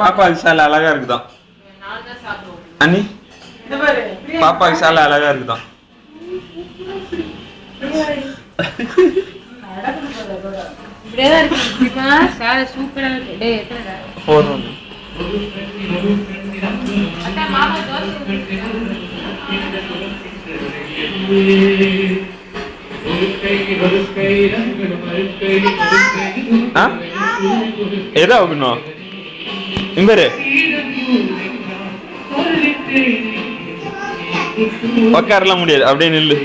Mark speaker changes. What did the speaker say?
Speaker 1: பாப்பா சாலை அழகா இருக்குதான் அண்ணி, பாப்பா சாலை அழகா இருக்குதான். எதா ஆகணும் இம்பரு உக்காரலாம் முடியாது, அப்படியே நில்லு.